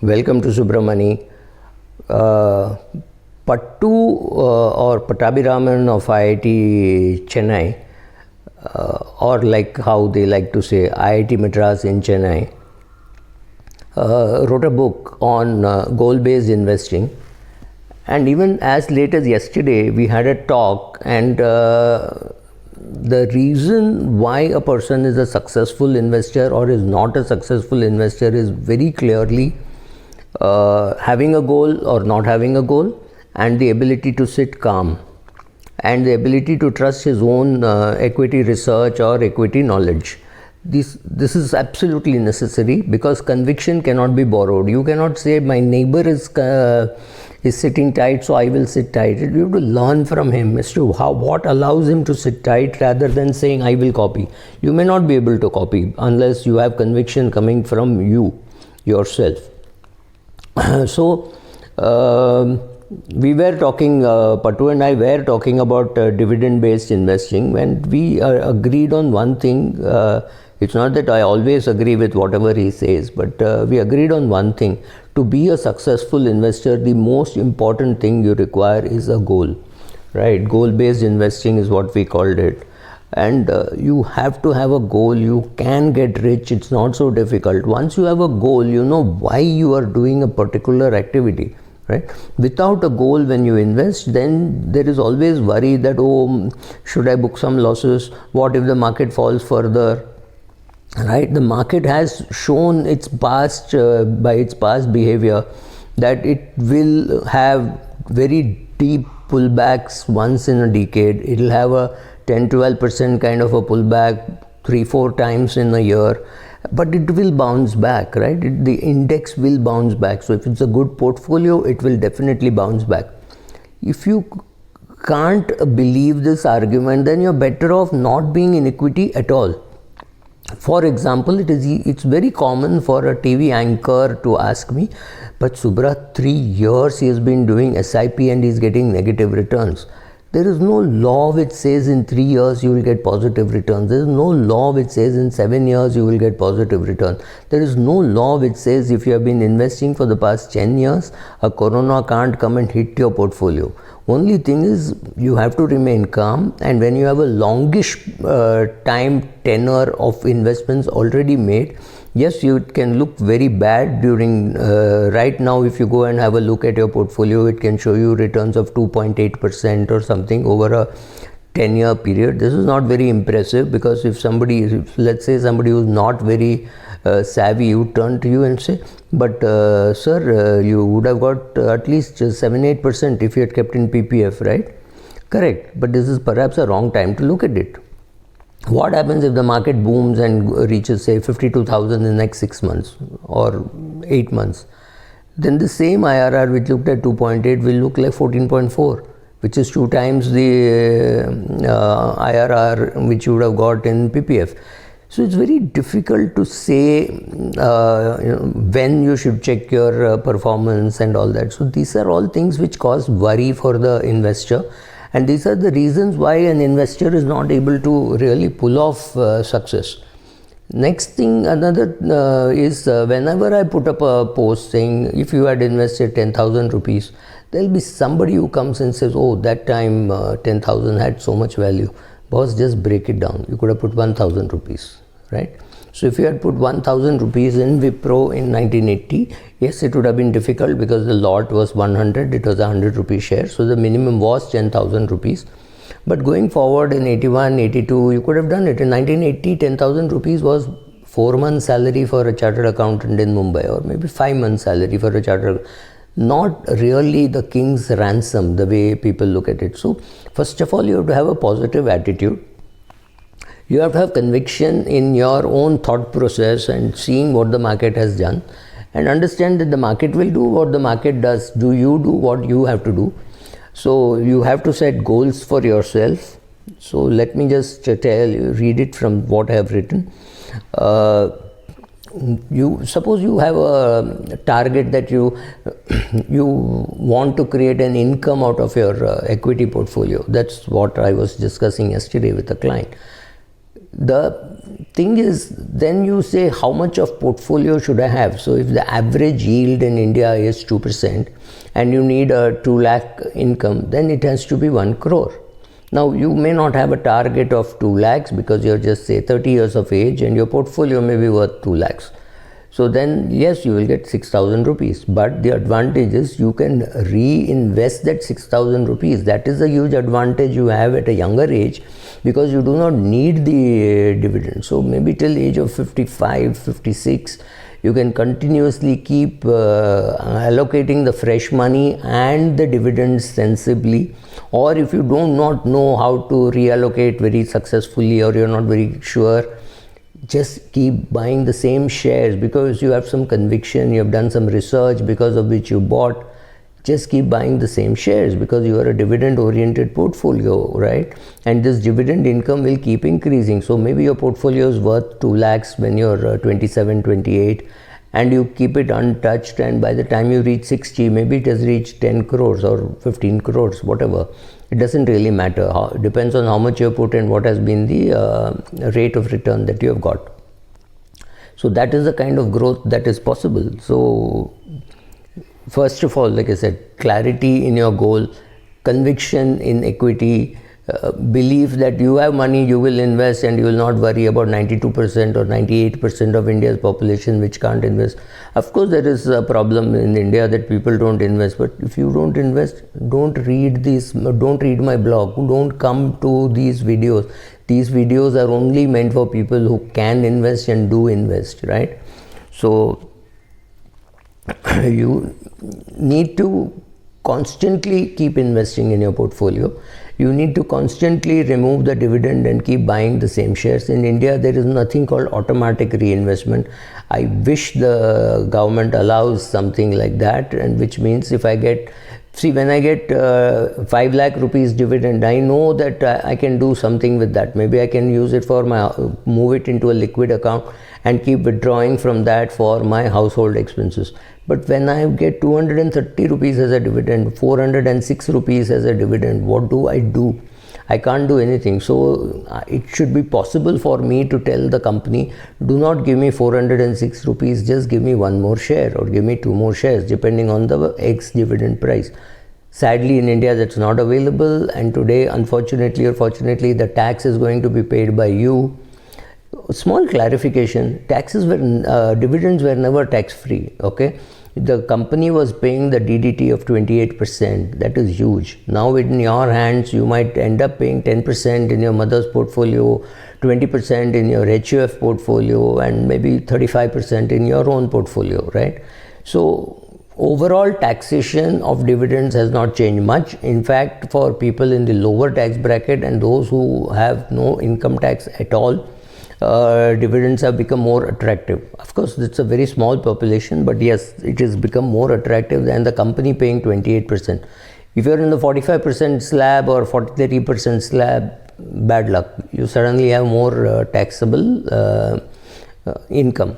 Welcome to Subramani. Pattu or Pattabhiraman of IIT Chennai, or like how they like to say IIT Madras in Chennai, wrote a book on goal-based investing. And even as late as yesterday, we had a talk, and the reason why a person is a successful investor or is not a successful investor is very clearly having a goal or not having a goal, and the ability to sit calm, and the ability to trust his own equity research or equity knowledge. This is absolutely necessary, because conviction cannot be borrowed. You cannot say my neighbor is sitting tight, so I will sit tight. You have to learn from him as to what allows him to sit tight, rather than saying I will copy. You may not be able to copy unless you have conviction coming from you yourself. So we were talking, Pattu and I were talking about dividend-based investing, when we agreed on one thing. It's not that I always agree with whatever he says, but we agreed on one thing. To be a successful investor, the most important thing you require is a goal, right? Goal-based investing is what we called it. And you have to have a goal. You can get rich. It's not so difficult. Once you have a goal, you know why you are doing a particular activity, right? Without a goal, when you invest, then there is always worry that, oh, should I book some losses? What if the market falls further? Right? The market has shown its past, by its past behavior, that it will have very deep pullbacks once in a decade. It will have a 10-12% kind of a pullback 3-4 times in a year, but it will bounce back, right? The index will bounce back. So if it's a good portfolio, it will definitely bounce back. If you can't believe this argument, then you're better off not being in equity at all. For example, it's very common for a TV anchor to ask me, but Subra, 3 years he has been doing SIP and he's getting negative returns. There is no law which says in 3 years you will get positive returns. There is no law which says in 7 years you will get positive returns. There is no law which says if you have been investing for the past 10 years, a corona can't come and hit your portfolio. Only thing is you have to remain calm, and when you have a longish time tenor of investments already made, yes, you can look very bad during, right now if you go and have a look at your portfolio, it can show you returns of 2.8% or something over a 10-year period. This is not very impressive, because if somebody, let's say somebody who's not very savvy, would turn to you and say, but sir, you would have got at least 7-8% if you had kept in PPF, right? Correct, but this is perhaps a wrong time to look at it. What happens if the market booms and reaches, say, 52,000 in the next 6 months or 8 months? Then the same IRR which looked at 2.8 will look like 14.4, which is 2 times the IRR which you would have got in PPF. So it's very difficult to say when you should check your performance and all that. So these are all things which cause worry for the investor. And these are the reasons why an investor is not able to really pull off success. Next thing, another is whenever I put up a post saying if you had invested 10,000 rupees, there will be somebody who comes and says, oh, that time 10,000 had so much value. Boss, just break it down. You could have put 1,000 rupees, right? So if you had put 1,000 rupees in Wipro in 1980, yes, it would have been difficult because the lot was 100, it was a 100 rupee share. So the minimum was 10,000 rupees. But going forward in 81, 82, you could have done it. In 1980, 10,000 rupees was 4 months salary for a chartered accountant in Mumbai, or maybe 5 months salary for a chartered. Not really the king's ransom, the way people look at it. So first of all, you have to have a positive attitude. You have to have conviction in your own thought process and seeing what the market has done, and understand that the market will do what the market does. Do you do what you have to do? So you have to set goals for yourself. So let me just tell you, read it from what I have written. You suppose you have a target that you want to create an income out of your equity portfolio. That's what I was discussing yesterday with a client. The thing is, then you say how much of portfolio should I have? So if the average yield in India is 2% and you need a 2 lakh income, then it has to be 1 crore. Now you may not have a target of 2 lakhs because you're just say 30 years of age and your portfolio may be worth 2 lakhs. So then yes, you will get 6,000 rupees, but the advantage is you can reinvest that 6,000 rupees. That is a huge advantage you have at a younger age because you do not need the dividend. So maybe till age of 55, 56, you can continuously keep allocating the fresh money and the dividends sensibly. Or if you do not know how to reallocate very successfully or you're not very sure, just keep buying the same shares because you have some conviction, you have done some research because of which you bought. Just keep buying the same shares because you are a dividend oriented portfolio, right? And this dividend income will keep increasing. So maybe your portfolio is worth 2 lakhs when you're 27, 28 and you keep it untouched, and by the time you reach 60, maybe it has reached 10 crores or 15 crores, whatever. It doesn't really matter. It depends on how much you have put and what has been the rate of return that you have got. So that is the kind of growth that is possible. So first of all, like I said, clarity in your goal, conviction in equity, belief that you have money, you will invest and you will not worry about 92% or 98% of India's population which can't invest. Of course, there is a problem in India that people don't invest, but if you don't invest, don't read my blog, don't come to these videos. These videos are only meant for people who can invest and do invest, right? So you need to constantly keep investing in your portfolio. You need to constantly remove the dividend and keep buying the same shares. In India, there is nothing called automatic reinvestment. I wish the government allows something like that, and which means if I get, when I get 5 lakh rupees dividend, I know that I can do something with that. Maybe I can use it for move it into a liquid account and keep withdrawing from that for my household expenses. But when I get 230 rupees as a dividend, 406 rupees as a dividend, what do? I can't do anything. So it should be possible for me to tell the company, do not give me 406 rupees, just give me 1 more share or give me 2 more shares depending on the X dividend price. Sadly, in India, that's not available, and today, unfortunately or fortunately, the tax is going to be paid by you. Small clarification, dividends were never tax-free, okay? The company was paying the DDT of 28%, that is huge. Now in your hands, you might end up paying 10% in your mother's portfolio, 20% in your HUF portfolio, and maybe 35% in your own portfolio, right? So overall taxation of dividends has not changed much. In fact, for people in the lower tax bracket and those who have no income tax at all, dividends have become more attractive. Of course, it's a very small population, but yes, it has become more attractive than the company paying 28%. If you're in the 45% slab or 43% slab, bad luck. You suddenly have more taxable income.